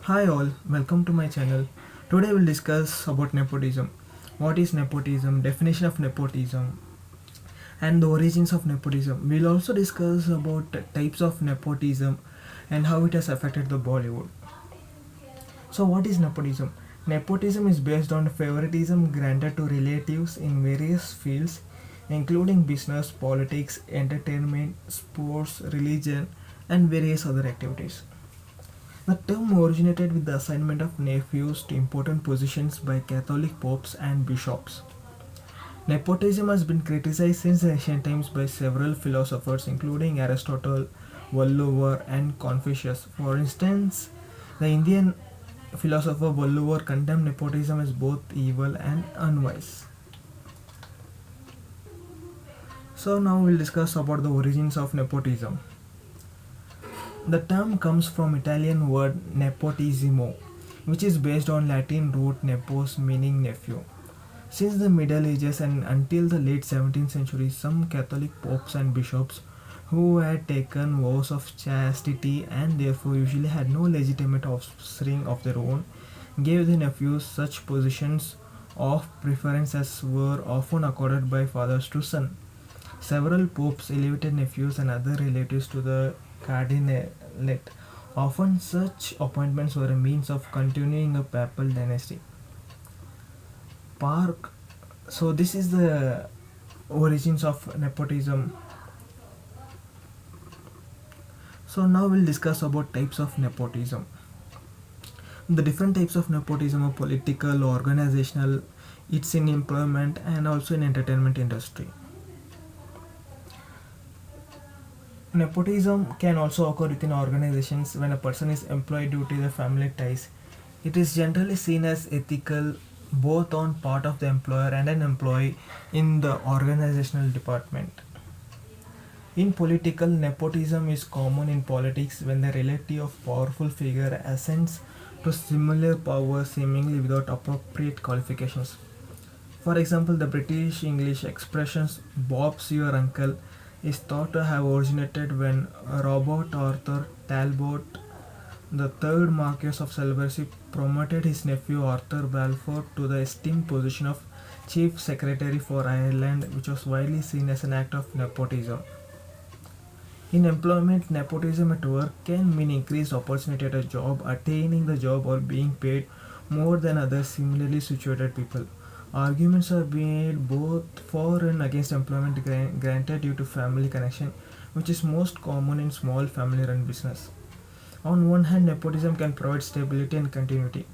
Hi all, welcome to my channel. Today we'll discuss about nepotism. What is nepotism, definition of nepotism, and the origins of nepotism. We'll also discuss about types of nepotism and how it has affected the Bollywood. So what is nepotism? Nepotism is based on favoritism granted to relatives in various fields including business, politics, entertainment, sports, religion, and various other activities. The term originated with the assignment of nephews to important positions by Catholic popes and bishops. Nepotism has been criticized since ancient times by several philosophers, including Aristotle, Vallovar, and Confucius. For instance, the Indian philosopher Vallovar condemned nepotism as both evil and unwise. So now we'll discuss about the origins of nepotism. The term comes from Italian word nepotissimo, which is based on Latin root nepos meaning nephew. Since the Middle Ages and until the late 17th century, some Catholic popes and bishops who had taken vows of chastity and therefore usually had no legitimate offspring of their own gave their nephews such positions of preference as were often accorded by fathers to son. Several popes elevated nephews and other relatives to the cardinalate. Often such appointments were a means of continuing a papal dynasty. Park. So this is the origins of nepotism. So now we'll discuss about types of nepotism. The different types of nepotism are political, organizational, it's in employment and also in entertainment industry. Nepotism can also occur within organizations when a person is employed due to the family ties. It is generally seen as ethical both on part of the employer and an employee in the organizational department. In political, nepotism is common in politics when the relative of powerful figure ascends to similar power seemingly without appropriate qualifications. For example, the British English expressions Bob's your uncle is thought to have originated when Robert Arthur Talbot, the third Marquess of Salisbury, promoted his nephew Arthur Balfour to the esteemed position of Chief Secretary for Ireland, which was widely seen as an act of nepotism. In employment, nepotism at work can mean increased opportunity at a job, attaining the job, or being paid more than other similarly situated people. Arguments are made both for and against employment granted due to family connection, which is most common in small family run business. On one hand, nepotism can provide stability and continuity.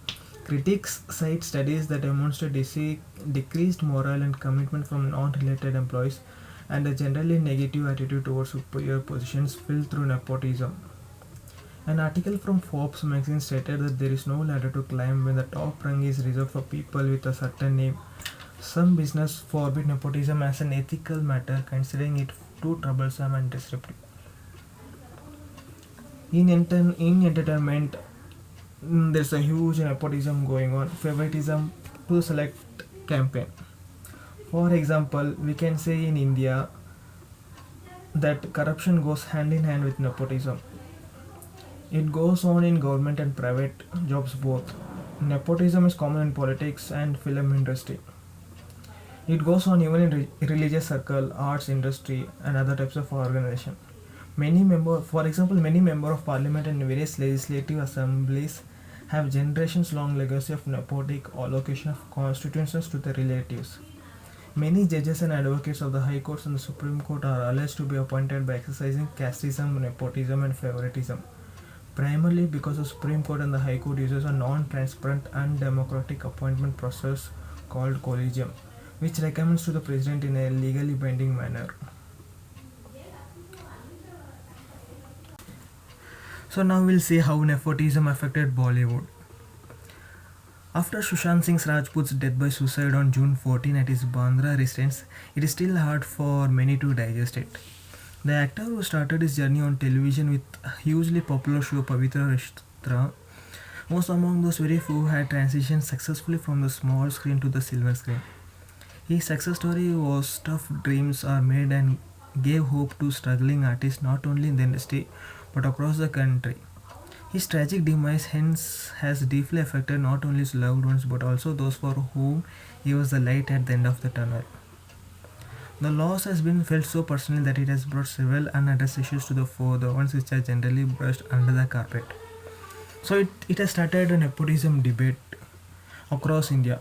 Critics cite studies that demonstrate decreased morale and commitment from non related employees and a generally negative attitude towards superior positions filled through nepotism. An article from Forbes magazine stated that there is no ladder to climb when the top rung is reserved for people with a certain name. Some business forbid nepotism as an ethical matter, considering it too troublesome and disruptive. In entertainment, there's a huge nepotism going on, favoritism to select campaign. For example, we can say in India that corruption goes hand in hand with nepotism. It goes on in government and private jobs both. Nepotism is common in politics and film industry. It goes on even in religious circle, arts industry, and other types of organization. Many member of parliament and various legislative assemblies have generations long legacy of nepotic allocation of constituencies to their relatives. Many judges and advocates of the High Courts and the Supreme Court are alleged to be appointed by exercising casteism, nepotism, and favoritism, primarily because the Supreme Court and the High Court uses a non-transparent, undemocratic appointment process called collegium, which recommends to the president in a legally binding manner. So now we'll see how nepotism affected Bollywood. After Sushant Singh Rajput's death by suicide on June 14 at his Bandra residence, it is still hard for many to digest it. The actor who started his journey on television with hugely popular show Pavitra Rishta was among those very few who had transitioned successfully from the small screen to the silver screen. His success story was tough dreams are made and gave hope to struggling artists not only in the industry but across the country. His tragic demise hence has deeply affected not only his loved ones but also those for whom he was the light at the end of the tunnel. The loss has been felt so personally that it has brought several unaddressed issues to the fore, the ones which are generally brushed under the carpet. So it has started a nepotism debate across India.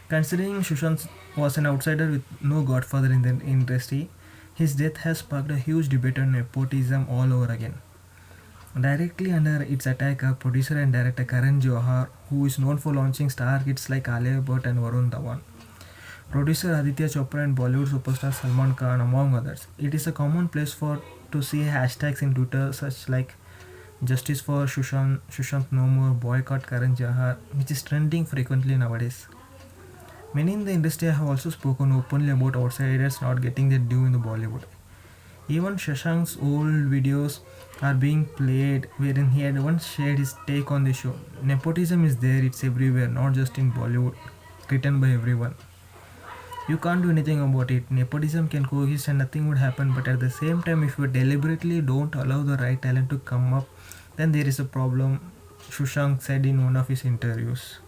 Considering Sushant was an outsider with no godfather in the industry, his death has sparked a huge debate on nepotism all over again. Directly under its attack are producer and director Karan Johar, who is known for launching star hits like Alia Bhatt and Varun Dhawan. Producer Aditya Chopra and Bollywood superstar Salman Khan, among others. It is a common place for to see hashtags in Twitter such like Justice for Sushant No More, Boycott Karan Johar, which is trending frequently nowadays. Many in the industry have also spoken openly about outsiders not getting their due in the Bollywood. Even Shashank's old videos are being played wherein he had once shared his take on the show. Nepotism is there, it's everywhere, not just in Bollywood, written by everyone. You can't do anything about it. Nepotism can coexist and nothing would happen, but at the same time, if you deliberately don't allow the right talent to come up, then there is a problem, Shushank said in one of his interviews.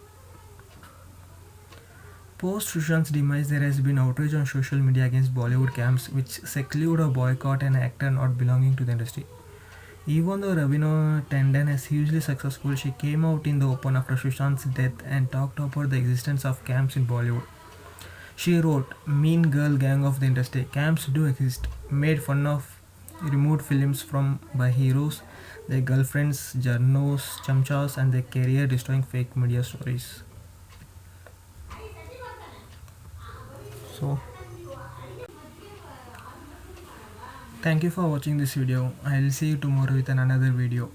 Post Sushank's demise, there has been outrage on social media against Bollywood camps which seclude or boycott an actor not belonging to the industry. Even though Ravina Tandon is hugely successful, she came out in the open after Sushank's death and talked about the existence of camps in Bollywood. She wrote, Mean Girl Gang of the industry. Camps do exist. Made fun of removed films from by heroes, their girlfriends, journos, chamchas, and their career destroying fake media stories. So, thank you for watching this video. I'll see you tomorrow with another video.